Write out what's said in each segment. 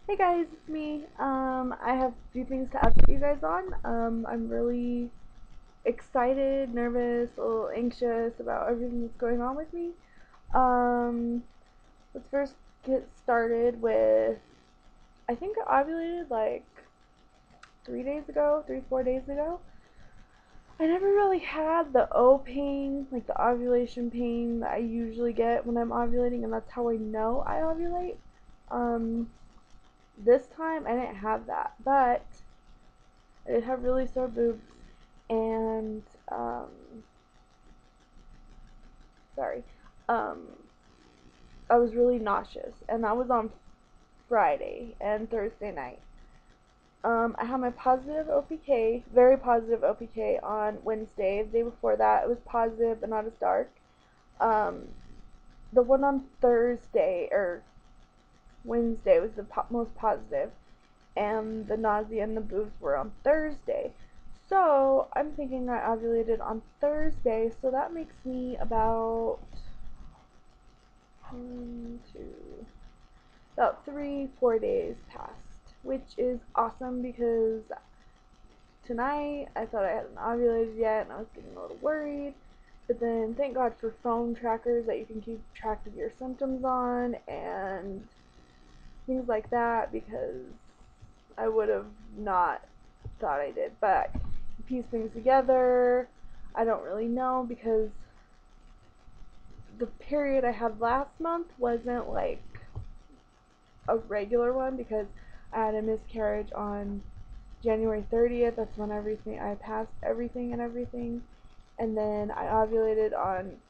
Hey guys, it's me. I have a few things to update you guys on. I'm really excited, nervous, a little anxious about everything that's going on with me. Um, let's first get started with, I think I ovulated like 3 days ago, 4 days ago. I never really had the O pain, like the ovulation pain that I usually get when I'm ovulating, and that's how I know I ovulate. Um, this time I didn't have that, but I did have really sore boobs, and sorry, um, I was really nauseous, and that was on Friday and Thursday night. I had my positive OPK, very positive OPK on Wednesday. The day before that, it was positive but not as dark. Um, the one on Thursday or Wednesday was the most positive, and the nausea and the boobs were on Thursday. So I'm thinking I ovulated on Thursday, so that makes me about 3, 4 days past, which is awesome because tonight I thought I hadn't ovulated yet and I was getting a little worried. But then thank God for phone trackers that you can keep track of your symptoms on and things like that, because I would have not thought I did. But piece things together, I don't really know, because the period I had last month wasn't like a regular one, because I had a miscarriage on January 30th. That's when I passed everything and everything. And then I ovulated on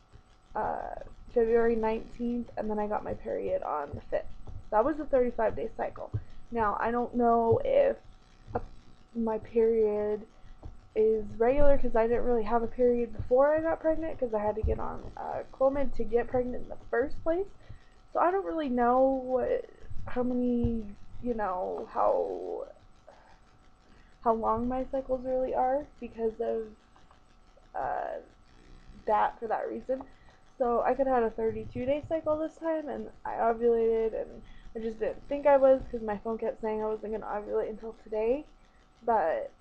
February 19th, and then I got my period on the 5th. That was a 35-day cycle. Now, I don't know if my period is regular, because I didn't really have a period before I got pregnant, because I had to get on Clomid to get pregnant in the first place. So I don't really know how many, how long my cycles really are, because of uh, for that reason. So I could have had a 32-day cycle this time, and I ovulated, and I just didn't think I was, because my phone kept saying I wasn't going to ovulate until today. But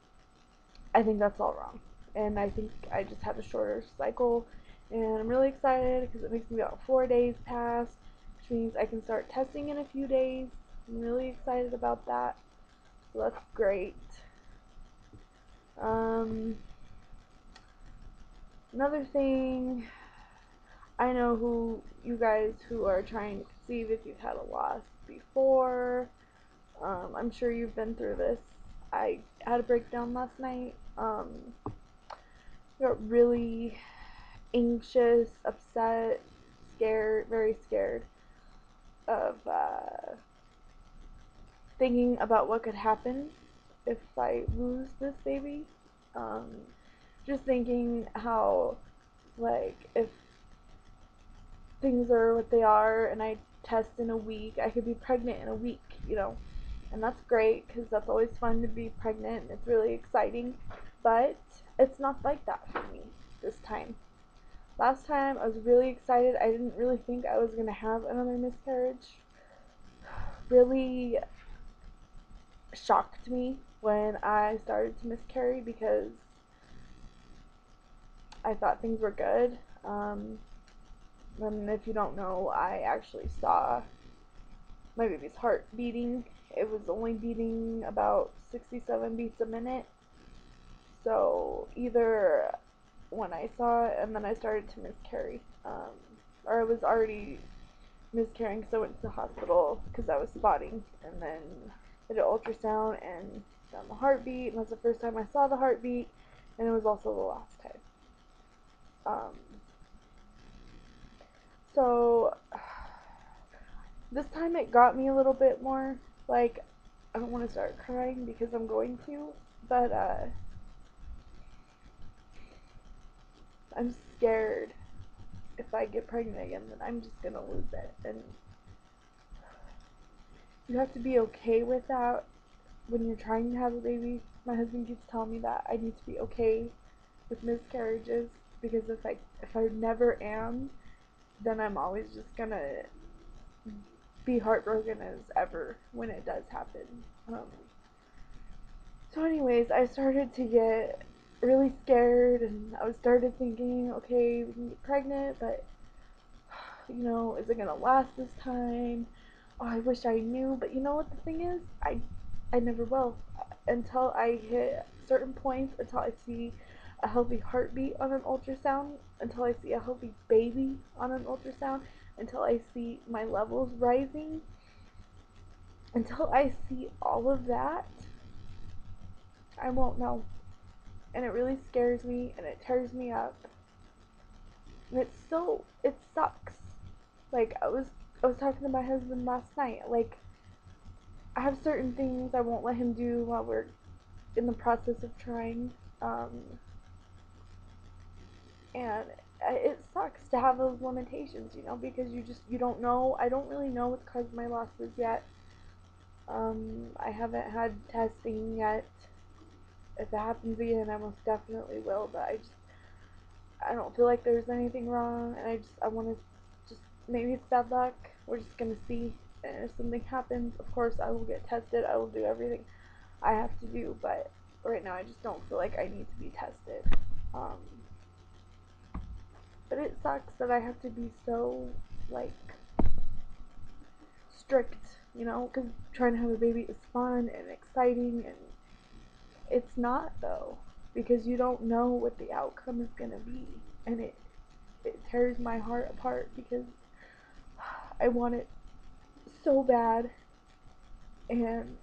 I think that's all wrong, and I think I just had a shorter cycle, and I'm really excited because it makes me about 4 days pass, which means I can start testing in a few days. I'm really excited about that, so that's great. Um, Another thing, I know who you guys who are trying to conceive, if you've had a loss before. I'm sure you've been through this. I had a breakdown last night. Got really anxious, upset, scared, very scared of thinking about what could happen if I lose this baby. Um, just thinking how, like, if things are what they are and I test in a week, I could be pregnant in a week. And that's great, because that's always fun to be pregnant, and it's really exciting, but it's not like that for me this time. Last time I was really excited. I didn't really think I was going to have another miscarriage. Really shocked me when I started to miscarry, because I thought things were good. And if you don't know, I actually saw my baby's heart beating. It was only beating about 67 beats a minute. So either when I saw it and then I started to miscarry, or I was already miscarrying, because I went to the hospital because I was spotting, and then did an ultrasound and found the heartbeat, and that's the first time I saw the heartbeat, and it was also the last time. So this time it got me a little bit more. Like, I don't want to start crying because I'm going to, but I'm scared if I get pregnant again, then I'm just gonna lose it, and you have to be okay with that when you're trying to have a baby. My husband keeps telling me that I need to be okay with miscarriages, because if I never am, then I'm always just gonna be heartbroken as ever when it does happen. So anyways, I started to get really scared, and I started thinking, okay, we can get pregnant, but you know, is it gonna last this time? Oh, I wish I knew, but you know what the thing is? I never will. Until I hit certain points, until I see a healthy heartbeat on an ultrasound, until I see a healthy baby on an ultrasound, until I see my levels rising, until I see all of that, I won't know. And it really scares me, and it tears me up. And it sucks. Like, I was talking to my husband last night. Like, I have certain things I won't let him do while we're in the process of trying. And it sucks to have those limitations, you know, because you don't know. I don't really know what's caused my losses yet. I haven't had testing yet. If it happens again, I most definitely will, but I don't feel like there's anything wrong, and I want to just, maybe it's bad luck. We're just gonna see. And if something happens, of course I will get tested. I will do everything I have to do, but right now I just don't feel like I need to be tested. But it sucks that I have to be so, like, strict, you know, because trying to have a baby is fun and exciting, and it's not, though, because you don't know what the outcome is gonna be, and it tears my heart apart because I want it so bad, and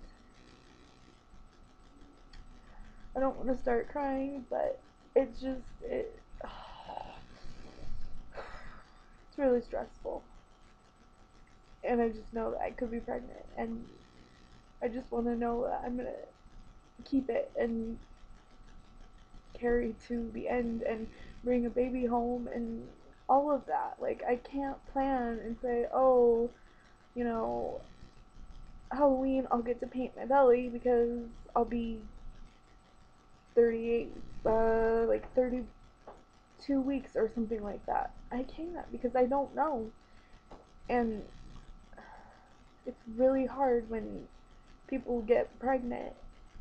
I don't want to start crying, but it's just, it's really stressful, and I just know that I could be pregnant, and I just want to know that I'm gonna keep it and carry to the end and bring a baby home and all of that. Like, I can't plan and say, oh, you know, Halloween I'll get to paint my belly because I'll be 38, like 32 weeks or something like that. I can't because I don't know. And it's really hard when people get pregnant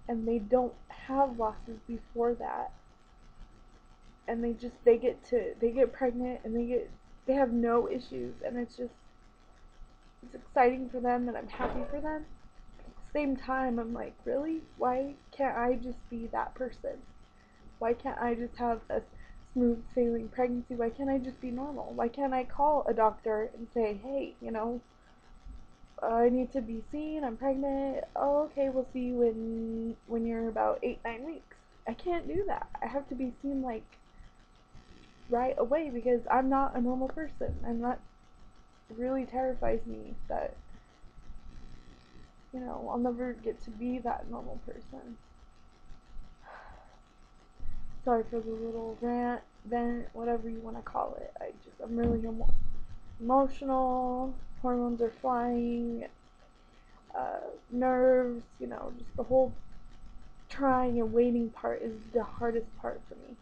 and they don't have losses before that, and they get pregnant and they have no issues, and it's exciting for them, and I'm happy for them. At the same time, I'm like, really? Why can't I just be that person? Why can't I just have a smooth sailing pregnancy? Why can't I just be normal? Why can't I call a doctor and say, hey, you know, I need to be seen, I'm pregnant. Oh, okay, we'll see you when you're about 8-9 weeks. I can't do that. I have to be seen, like, right away, because I'm not a normal person. Really terrifies me that, you know, I'll never get to be that normal person. Sorry for the little rant, vent, whatever you want to call it. I'm really emotional, hormones are flying, nerves, you know, just the whole trying and waiting part is the hardest part for me.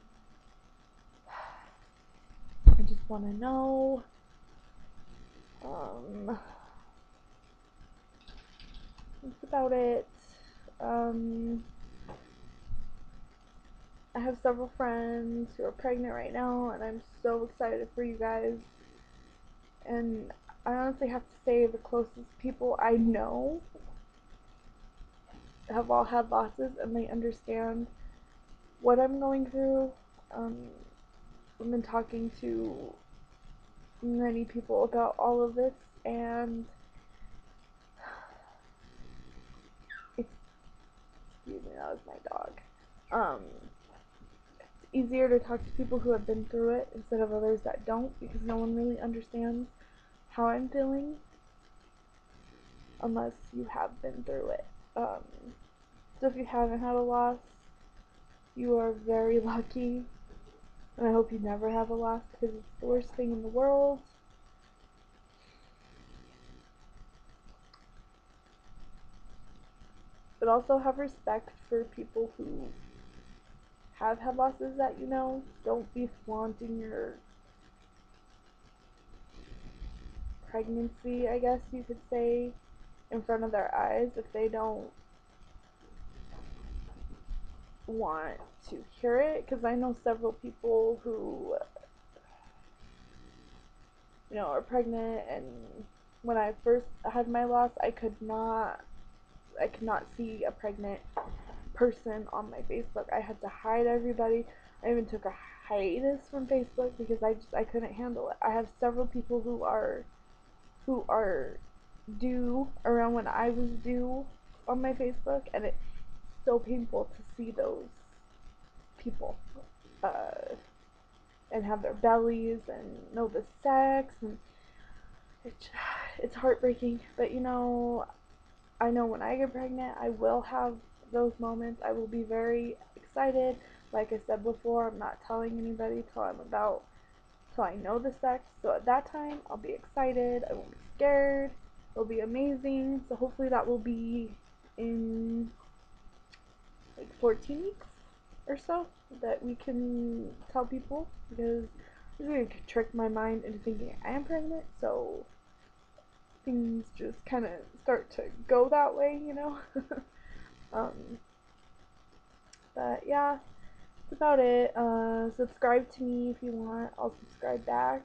I just want to know. That's about it. I have several friends who are pregnant right now, and I'm so excited for you guys. And I honestly have to say, the closest people I know have all had losses, and they understand what I'm going through. I've been talking to many people about all of this, and excuse me, that was my dog. It's easier to talk to people who have been through it instead of others that don't, because no one really understands how I'm feeling unless you have been through it. So if you haven't had a loss, you are very lucky, and I hope you never have a loss, because it's the worst thing in the world. But also have respect for people who have had losses that you know. Don't be flaunting your pregnancy, I guess you could say, in front of their eyes if they don't want to hear it, because I know several people who, you know, are pregnant, and when I first had my loss, I could not see a pregnant person on my Facebook. I had to hide everybody. I even took a hiatus from Facebook because I couldn't handle it. I have several people who are due around when I was due on my Facebook, and it's so painful to see those people and have their bellies and know the sex, and it's heartbreaking. But you know, I know when I get pregnant, I will have those moments. I will be very excited. Like I said before, I'm not telling anybody till I know the sex. So at that time, I'll be excited. I won't be scared. It'll be amazing. So hopefully that will be in like 14 weeks or so that we can tell people, because I'm going to trick my mind into thinking I am pregnant. So things just kind of start to go that way, you know. But yeah, that's about it. Subscribe to me if you want. I'll subscribe back.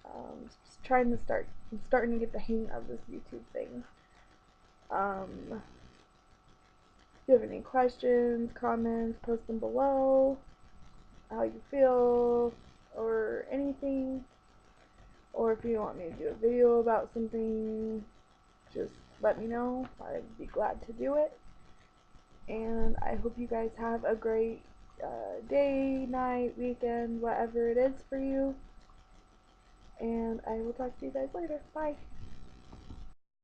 I'm starting to get the hang of this YouTube thing. If you have any questions, comments, post them below. How you feel, or anything. Or if you want me to do a video about something, just let me know. I'd be glad to do it. And I hope you guys have a great day, night, weekend, whatever it is for you. And I will talk to you guys later. Bye.